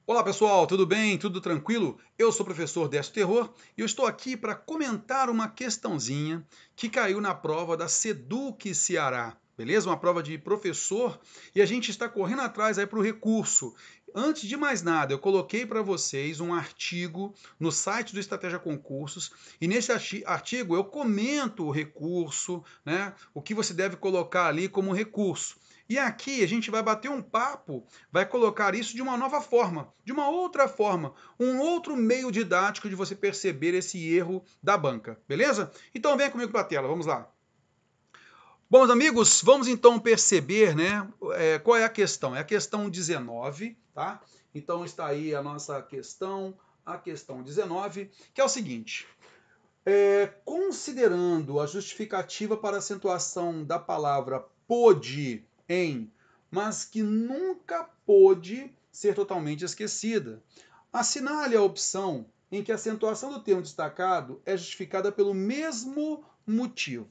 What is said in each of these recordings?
Olá pessoal, tudo bem? Tudo tranquilo? Eu sou o professor Décio Terror e eu estou aqui para comentar uma questãozinha que caiu na prova da Seduc Ceará, beleza? Uma prova de professor e a gente está correndo atrás aí para o recurso. Antes de mais nada, eu coloquei para vocês um artigo no site do Estratégia Concursos e nesse artigo eu comento o recurso, né? O que você deve colocar ali como recurso. E aqui a gente vai bater um papo, vai colocar isso de uma nova forma, de uma outra forma, um outro meio didático de você perceber esse erro da banca, beleza? Então vem comigo para a tela, vamos lá. Bom, meus amigos, vamos então perceber, né, qual é a questão. É a questão 19, tá? Então está aí a questão 19, que é o seguinte. Considerando a justificativa para a acentuação da palavra pôde em, mas que nunca pôde ser totalmente esquecida, assinale a opção em que a acentuação do termo destacado é justificada pelo mesmo motivo.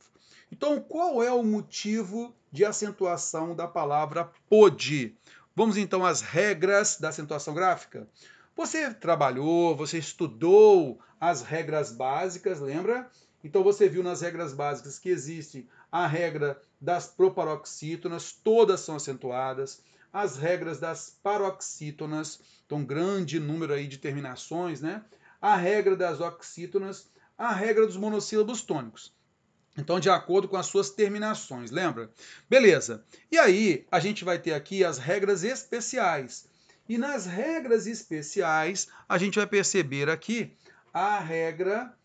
Então, qual é o motivo de acentuação da palavra pôde? Vamos então às regras da acentuação gráfica? Você trabalhou, você estudou as regras básicas, lembra? Então você viu nas regras básicas que existe a regra das proparoxítonas, todas são acentuadas, as regras das paroxítonas, então grande número aí de terminações, né? A regra das oxítonas, a regra dos monossílabos tônicos. Então, de acordo com as suas terminações, lembra? Beleza. E aí, a gente vai ter aqui as regras especiais. E nas regras especiais, a gente vai perceber aqui a regra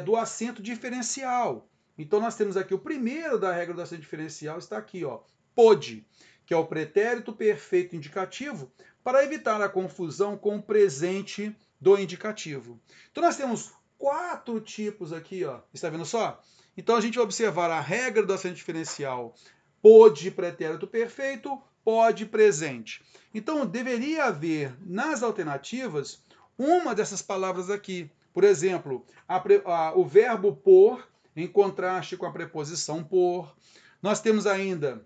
do acento diferencial. Então, nós temos aqui o primeiro da regra do acento diferencial, está aqui, ó, pôde, que é o pretérito perfeito indicativo, para evitar a confusão com o presente do indicativo. Então, nós temos quatro tipos aqui, ó. Está vendo só? Então a gente vai observar a regra do acento diferencial pode pretérito perfeito, pode presente. Então deveria haver nas alternativas uma dessas palavras aqui. Por exemplo, o verbo por em contraste com a preposição por. Nós temos ainda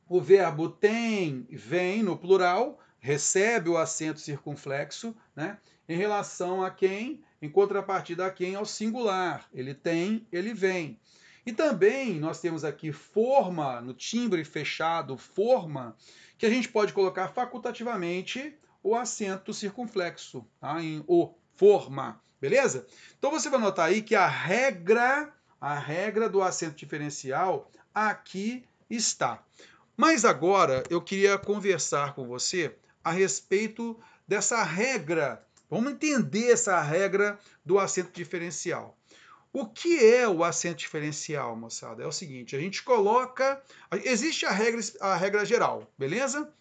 o verbo tem, vem no plural, recebe o acento circunflexo, né? Em relação a quem, em contrapartida a quem, ao singular. Ele tem, ele vem. E também nós temos aqui forma, no timbre fechado, forma, que a gente pode colocar facultativamente o acento circunflexo, tá? Em o, forma, beleza? Então você vai notar aí que a regra do acento diferencial aqui está. Mas agora eu queria conversar com você a respeito dessa regra. Vamos entender essa regra do acento diferencial. O que é o acento diferencial, moçada? É o seguinte, a gente coloca... Existe a regra geral, beleza?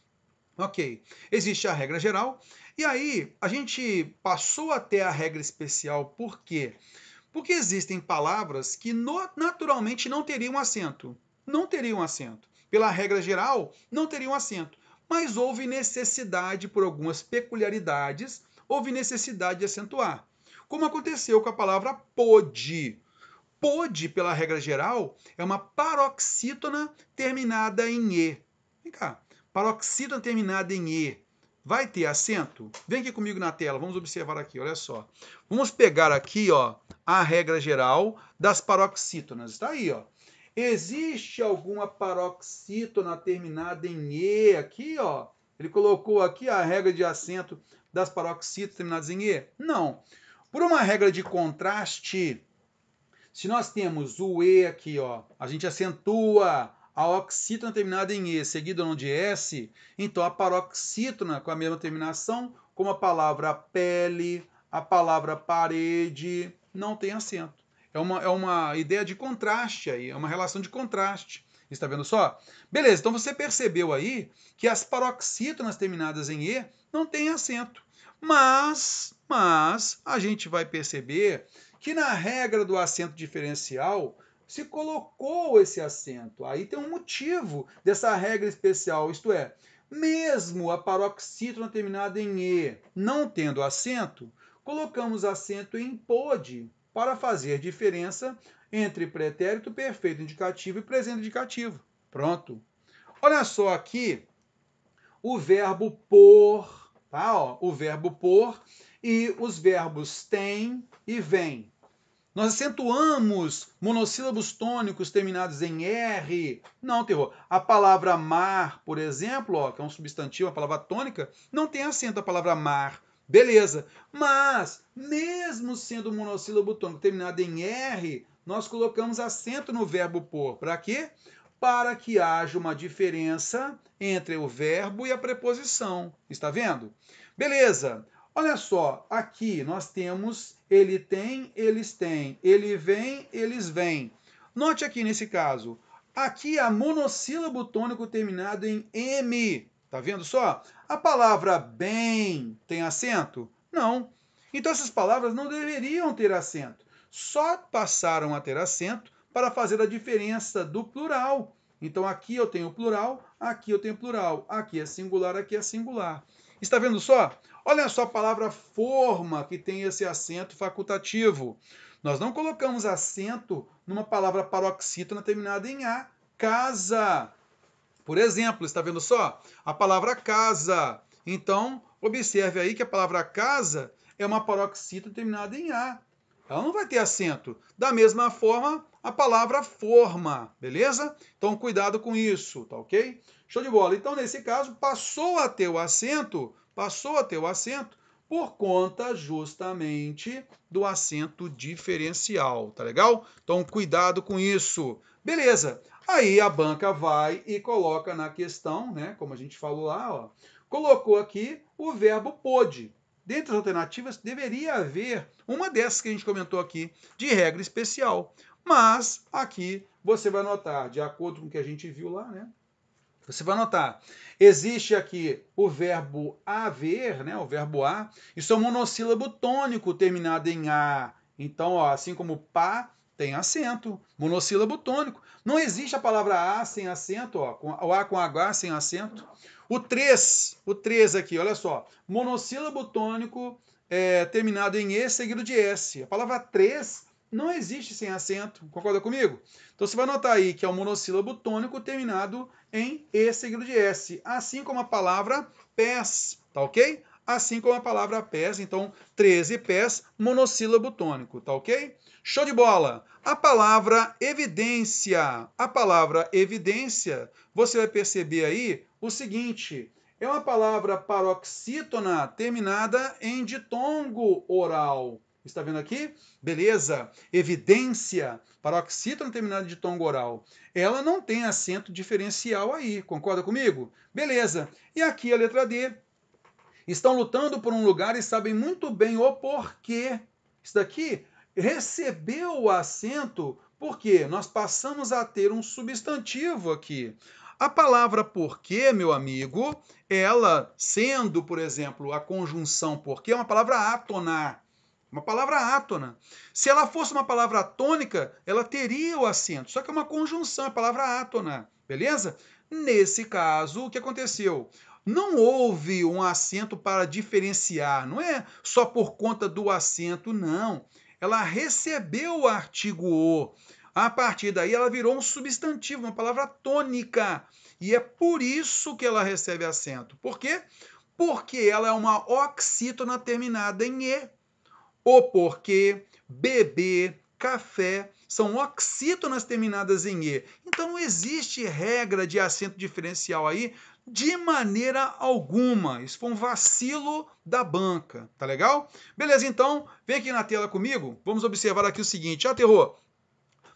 Ok. Existe a regra geral. E aí, a gente passou até a regra especial. Por quê? Porque existem palavras que naturalmente não teriam acento. Não teriam acento. Pela regra geral, não teriam acento. Mas houve necessidade, por algumas peculiaridades, houve necessidade de acentuar. Como aconteceu com a palavra pôde. Pôde, pela regra geral, é uma paroxítona terminada em E. Vem cá. Paroxítona terminada em E. Vai ter acento? Vem aqui comigo na tela, vamos observar aqui, olha só. Vamos pegar aqui, ó, a regra geral das paroxítonas. Está aí, ó. Existe alguma paroxítona terminada em E aqui, ó? Ele colocou aqui a regra de acento das paroxítonas terminadas em E? Não. Por uma regra de contraste, se nós temos o E aqui, ó, a gente acentua a oxítona terminada em E, seguida não de S, então a paroxítona com a mesma terminação, como a palavra pele, a palavra parede, não tem acento. É uma ideia de contraste aí, é uma relação de contraste. Está vendo só? Beleza, então você percebeu aí que as paroxítonas terminadas em E não têm acento. Mas a gente vai perceber que na regra do acento diferencial se colocou esse acento. Aí tem um motivo dessa regra especial, isto é, mesmo a paroxítona terminada em E não tendo acento, colocamos acento em pôde para fazer diferença entre pretérito perfeito indicativo e presente indicativo. Pronto. Olha só aqui o verbo por. tá? Ó, o verbo pôr e os verbos tem e vem. Nós acentuamos monossílabos tônicos terminados em R? Não, terror. A palavra mar, por exemplo, ó, que é um substantivo, uma palavra tônica, não tem acento a palavra mar. Beleza. Mas, mesmo sendo monossílabo tônico terminado em R, nós colocamos acento no verbo pôr. Para quê? Para que haja uma diferença entre o verbo e a preposição. Está vendo? Beleza. Olha só, aqui nós temos ele tem, eles têm, ele vem, eles vêm. Note aqui nesse caso, aqui há monossílabo tônico terminado em M. Tá vendo só? A palavra bem tem acento? Não. Então essas palavras não deveriam ter acento. Só passaram a ter acento para fazer a diferença do plural. Então aqui eu tenho plural, aqui eu tenho plural, aqui é singular, aqui é singular. Está vendo só? Olha só a palavra forma, que tem esse acento facultativo. Nós não colocamos acento numa palavra paroxítona terminada em A. Casa. Por exemplo, está vendo só? A palavra casa. Então, observe aí que a palavra casa é uma paroxítona terminada em A. Ela não vai ter acento. Da mesma forma, a palavra forma, beleza? Então, cuidado com isso, tá ok? Show de bola. Então, nesse caso, passou a ter o acento por conta justamente do acento diferencial, tá legal? Então, cuidado com isso. Beleza. Aí a banca vai e coloca na questão, né, como a gente falou lá, ó, colocou aqui o verbo pôde. Dentre as alternativas, deveria haver uma dessas que a gente comentou aqui, de regra especial. Mas aqui você vai notar, de acordo com o que a gente viu lá, né? Você vai notar, existe aqui o verbo haver, né, o verbo a, isso é um monossílabo tônico terminado em a. Então, ó, assim como pá, tem acento, monossílabo tônico. Não existe a palavra a sem acento, ó, o a com h sem acento. O 3 aqui, olha só, monossílabo tônico terminado em e seguido de s. A palavra 3 não existe sem acento, concorda comigo? Então você vai notar aí que é um monossílabo tônico terminado em e seguido de s, assim como a palavra pés, tá ok? Assim como a palavra pés, então 13 pés, monossílabo tônico, tá ok? Show de bola! A palavra evidência, você vai perceber aí o seguinte, é uma palavra paroxítona terminada em ditongo oral. Está vendo aqui? Beleza. Evidência, paroxítona terminada de ditongo oral. Ela não tem acento diferencial aí, concorda comigo? Beleza. E aqui a letra D. Estão lutando por um lugar e sabem muito bem o porquê. Isso daqui recebeu o acento porque nós passamos a ter um substantivo aqui. A palavra porquê, meu amigo, ela sendo, por exemplo, a conjunção porquê, é uma palavra átona. Uma palavra átona. Se ela fosse uma palavra tônica, ela teria o acento. Só que é uma conjunção, é a palavra átona. Beleza? Nesse caso, o que aconteceu? Não houve um acento para diferenciar. Não é só por conta do acento, não. Ela recebeu o artigo o. A partir daí, ela virou um substantivo, uma palavra tônica. E é por isso que ela recebe acento. Por quê? Porque ela é uma oxítona terminada em e. O porquê, beber, café, são oxítonas terminadas em E. Então não existe regra de acento diferencial aí de maneira alguma. Isso foi um vacilo da banca, tá legal? Beleza, então, vem aqui na tela comigo, vamos observar aqui o seguinte, Terror,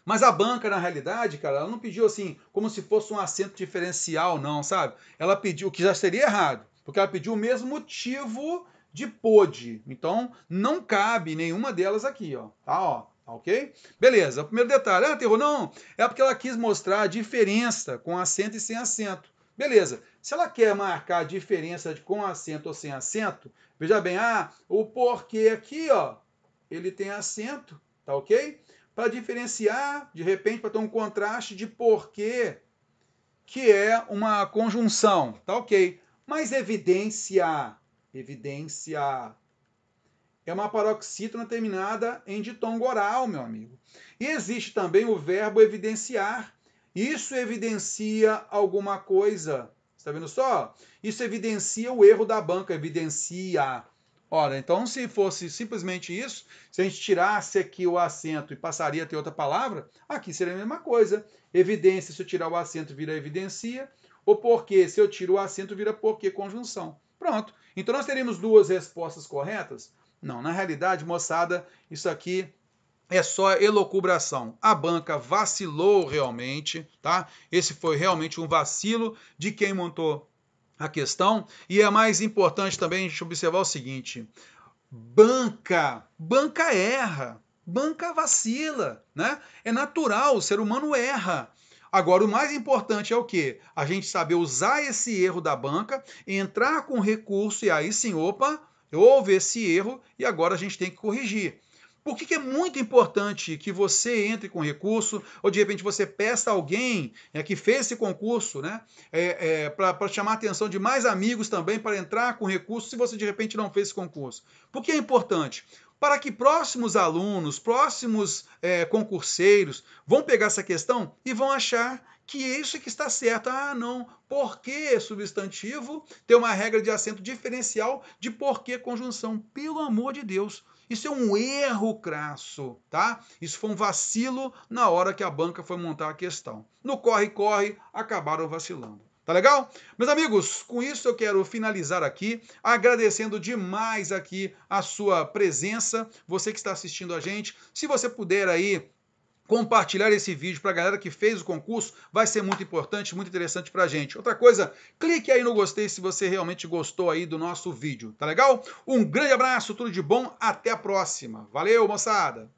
mas a banca, na realidade, cara, ela não pediu assim, como se fosse um acento diferencial, não, sabe? Ela pediu, o que já seria errado, porque ela pediu o mesmo motivo de pôde. Então, não cabe nenhuma delas aqui, ó. Tá, ó. Tá ok? Beleza. O primeiro detalhe, Terror, não, é porque ela quis mostrar a diferença com acento e sem acento. Beleza. Se ela quer marcar a diferença de com acento ou sem acento, veja bem, o porquê aqui, ó, ele tem acento, tá ok? Para diferenciar, de repente, para ter um contraste de porquê, que é uma conjunção, tá ok? Mas evidência é uma paroxítona terminada em ditongo oral, meu amigo. E existe também o verbo evidenciar. Isso evidencia alguma coisa, Está vendo só? Isso evidencia o erro da banca, evidencia. Ora, então se fosse simplesmente isso, se a gente tirasse aqui o acento e passaria a ter outra palavra, aqui seria a mesma coisa. Evidência, se eu tirar o acento, vira evidencia. O porquê, se eu tiro o acento, vira porquê conjunção. Pronto. Então nós teríamos duas respostas corretas? Não, na realidade, moçada, isso aqui é só elucubração. A banca vacilou realmente, tá? Esse foi realmente um vacilo de quem montou a questão. E é mais importante também a gente observar o seguinte: banca erra, banca vacila, né? É natural, o ser humano erra. Agora, o mais importante é o quê? A gente saber usar esse erro da banca, entrar com recurso e aí sim, opa, houve esse erro e agora a gente tem que corrigir. Por que é muito importante que você entre com recurso, ou de repente você peça a alguém que fez esse concurso, né, para chamar a atenção de mais amigos também para entrar com recurso, se você de repente não fez esse concurso? Por que é importante? Para que próximos alunos, próximos concurseiros vão pegar essa questão e vão achar que isso que está certo. Ah, não, porquê substantivo tem uma regra de acento diferencial de porquê conjunção. Pelo amor de Deus. Isso é um erro crasso, tá? Isso foi um vacilo na hora que a banca foi montar a questão. No corre-corre, acabaram vacilando. Tá legal? Meus amigos, com isso eu quero finalizar aqui, agradecendo demais aqui a sua presença, você que está assistindo a gente. Se você puder aí compartilhar esse vídeo para a galera que fez o concurso, vai ser muito importante, muito interessante para a gente. Outra coisa, clique aí no gostei se você realmente gostou aí do nosso vídeo, tá legal? Um grande abraço, tudo de bom, até a próxima. Valeu, moçada!